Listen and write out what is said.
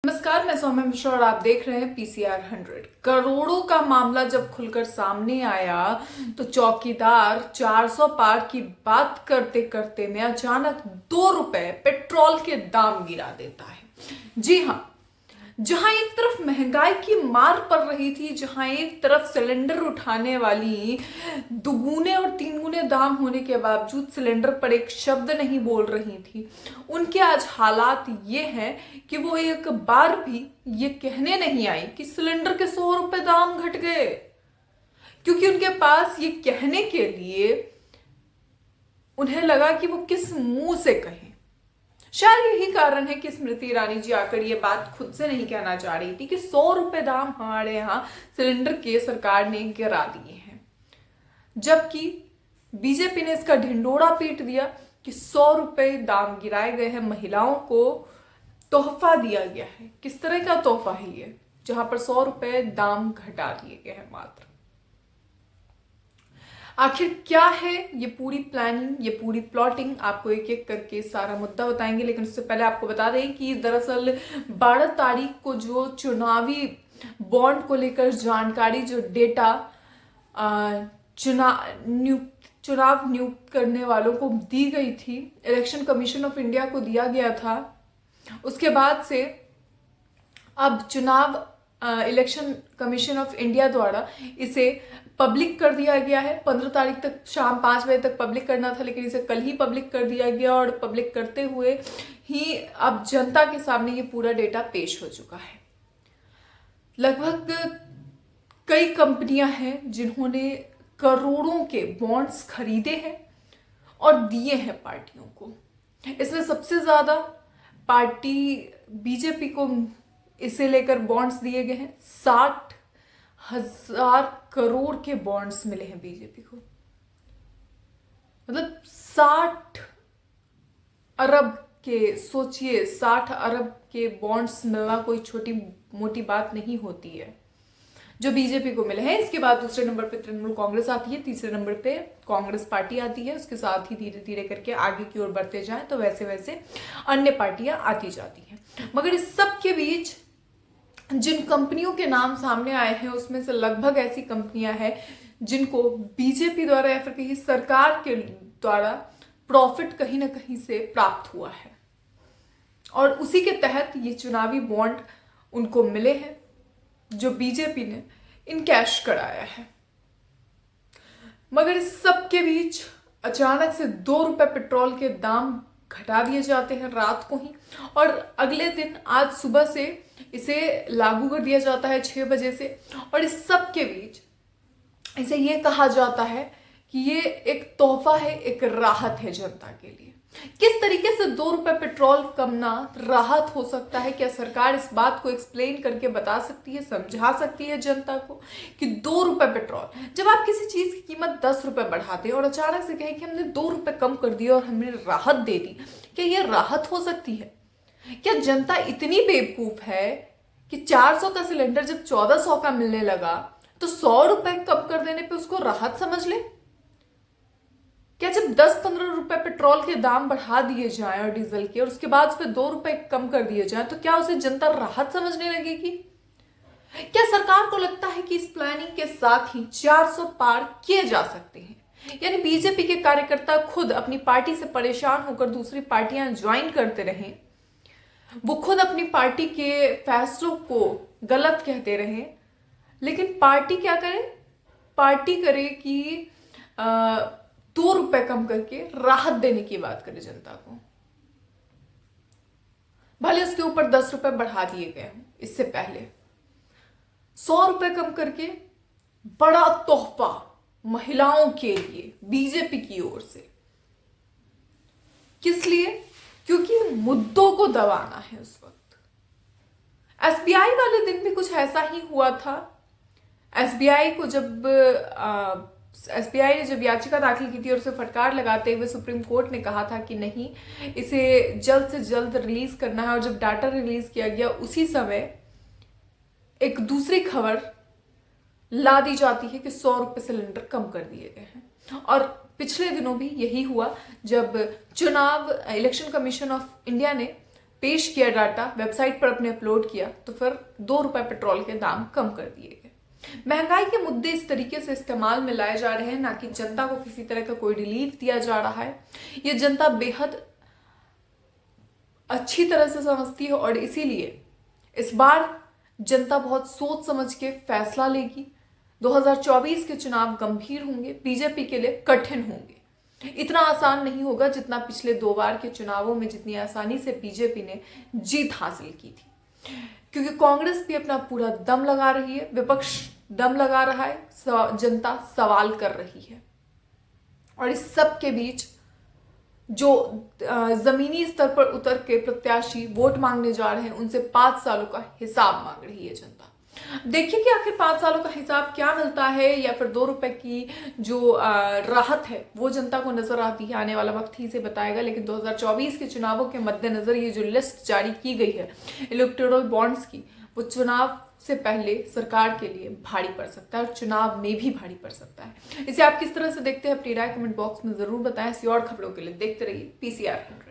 नमस्कार, मैं सौम्य मिश्रा और आप देख रहे हैं पीसीआर 100। करोड़ों का मामला जब खुलकर सामने आया तो चौकीदार 400 पार की बात करते करते में अचानक 2 रुपए पेट्रोल के दाम गिरा देता है। जी हाँ, जहां एक तरफ महंगाई की मार पड़ रही थी, जहां एक तरफ सिलेंडर उठाने वाली दुगुने और तीन गुने दाम होने के बावजूद सिलेंडर पर एक शब्द नहीं बोल रही थी, उनके आज हालात ये हैं कि वो एक बार भी ये कहने नहीं आई कि सिलेंडर के 100 रुपए दाम घट गए, क्योंकि उनके पास ये कहने के लिए उन्हें लगा कि वो किस मुंह से कहें। शायद यही कारण है कि स्मृति ईरानी जी आकर ये बात खुद से नहीं कहना चाह रही थी कि 100 रुपए दाम हमारे यहाँ सिलेंडर के सरकार ने गिरा दिए हैं, जबकि बीजेपी ने इसका ढिंडोरा पीट दिया कि 100 रुपए दाम गिराए गए हैं, महिलाओं को तोहफा दिया गया है। किस तरह का तोहफा है ये, जहां पर 100 रुपए दाम घटा दिए गए हैं मात्र। आखिर क्या है ये पूरी प्लानिंग, ये पूरी प्लॉटिंग, आपको एक एक करके सारा मुद्दा बताएंगे। लेकिन उससे पहले आपको बता दें कि दरअसल 12 तारीख को जो चुनावी बॉन्ड को लेकर जानकारी, जो डेटा चुनाव नियुक्त करने वालों को दी गई थी, इलेक्शन कमीशन ऑफ इंडिया को दिया गया था, उसके बाद से अब इलेक्शन कमीशन ऑफ इंडिया द्वारा इसे पब्लिक कर दिया गया है। 15 तारीख तक शाम 5 बजे तक पब्लिक करना था, लेकिन इसे कल ही पब्लिक कर दिया गया और पब्लिक करते हुए ही अब जनता के सामने ये पूरा डेटा पेश हो चुका है। लगभग कई कंपनियां हैं जिन्होंने करोड़ों के बॉन्ड्स खरीदे हैं और दिए हैं पार्टियों को। इसमें सबसे ज्यादा पार्टी बीजेपी को इसे लेकर बॉन्ड्स दिए गए हैं। 60,000 करोड़ के बॉन्ड्स मिले हैं बीजेपी को। मतलब 60 अरब के, सोचिए 60 अरब के बॉन्ड्स मिलना कोई छोटी मोटी बात नहीं होती है जो बीजेपी को मिले हैं। इसके बाद दूसरे नंबर पे तृणमूल कांग्रेस आती है, तीसरे नंबर पे कांग्रेस पार्टी आती है। उसके साथ ही धीरे धीरे करके आगे की ओर बढ़ते जाएं तो वैसे वैसे अन्य पार्टियां आती जाती हैं। मगर इस सब के बीच जिन कंपनियों के नाम सामने आए हैं, उसमें से लगभग ऐसी कंपनियां हैं जिनको बीजेपी द्वारा या फिर कहीं सरकार के द्वारा प्रॉफिट कहीं ना कहीं से प्राप्त हुआ है, और उसी के तहत ये चुनावी बॉन्ड उनको मिले हैं जो बीजेपी ने इन कैश कराया है। मगर इस सब के बीच अचानक से 2 रुपए पेट्रोल के दाम घटा दिए जाते हैं रात को ही, और अगले दिन आज सुबह से इसे लागू कर दिया जाता है 6 बजे से। और इस सब के बीच इसे ये कहा जाता है कि ये एक तोहफा है, एक राहत है जनता के लिए। किस तरीके से 2 रुपए पेट्रोल कमना राहत हो सकता है? क्या सरकार इस बात को एक्सप्लेन करके बता सकती है, समझा सकती है जनता को कि 2 रुपए पेट्रोल, जब आप किसी चीज की कीमत 10 रुपए बढ़ाते हैं और अचानक से कहें कि हमने 2 रुपए कम कर दिया और हमने राहत दे दी, क्या यह राहत हो सकती है? क्या जनता इतनी बेवकूफ है कि 400 का सिलेंडर जब 1400 का मिलने लगा तो 100 रुपए कम कर देने पे उसको राहत समझ ले? क्या जब 10-15 रुपए पेट्रोल के दाम बढ़ा दिए जाएं और डीजल के, और उसके बाद उस पर 2 रुपए कम कर दिए जाएं, तो क्या उसे जनता राहत समझने लगेगी? क्या सरकार को लगता है कि इस प्लानिंग के साथ ही 400 पार किए जा सकते हैं? यानी बीजेपी के कार्यकर्ता खुद अपनी पार्टी से परेशान होकर दूसरी पार्टियां ज्वाइन करते रहें, वो खुद अपनी पार्टी के फैसलों को गलत कहते रहे, लेकिन पार्टी क्या करे? पार्टी करे कि 2 रुपए कम करके राहत देने की बात करे जनता को, भले उसके ऊपर 10 रुपए बढ़ा दिए गए हों। इससे पहले 100 रुपए कम करके बड़ा तोहफा महिलाओं के लिए बीजेपी की ओर से। किस लिए? क्योंकि मुद्दों को दबाना है। उस वक्त एसबीआई वाले दिन भी कुछ ऐसा ही हुआ था। एसबीआई ने जब याचिका दाखिल की थी और उसे फटकार लगाते हुए सुप्रीम कोर्ट ने कहा था कि नहीं, इसे जल्द से जल्द रिलीज करना है, और जब डाटा रिलीज किया गया उसी समय एक दूसरी खबर ला दी जाती है कि 100 रुपए सिलेंडर कम कर दिए गए हैं। और पिछले दिनों भी यही हुआ जब इलेक्शन कमीशन ऑफ इंडिया ने पेश किया डाटा, वेबसाइट पर अपने अपलोड किया, तो फिर 2 रुपए पेट्रोल के दाम कम कर दिए गए। महंगाई के मुद्दे इस तरीके से इस्तेमाल में लाए जा रहे हैं, ना कि जनता को किसी तरह का कोई रिलीफ दिया जा रहा है। ये जनता बेहद अच्छी तरह से समझती है और इसीलिए इस बार जनता बहुत सोच समझ के फैसला लेगी। 2024 के चुनाव गंभीर होंगे, बीजेपी के लिए कठिन होंगे। इतना आसान नहीं होगा जितना पिछले 2 बार के चुनावों में जितनी आसानी से बीजेपी ने जीत हासिल की थी, क्योंकि कांग्रेस भी अपना पूरा दम लगा रही है, विपक्ष दम लगा रहा है, जनता सवाल कर रही है। और इस सब के बीच जो जमीनी स्तर पर उतर के प्रत्याशी वोट मांगने जा रहे हैं, उनसे 5 सालों का हिसाब मांग रही है जनता। देखिए कि आखिर 5 सालों का हिसाब क्या मिलता है, या फिर 2 रुपए की जो राहत है वो जनता को नजर आती है। आने वाला वक्त ही इसे बताएगा। लेकिन 2024 के चुनावों के मद्देनजर ये जो लिस्ट जारी की गई है इलेक्टोरल बॉन्ड्स की, वो चुनाव से पहले सरकार के लिए भारी पड़ सकता है और चुनाव में भी भारी पड़ सकता है। इसे आप किस तरह से देखते हैं, अपनी राय कमेंट बॉक्स में जरूर बताएं। ऐसी और खबरों के लिए देखते रहिए PCR 100।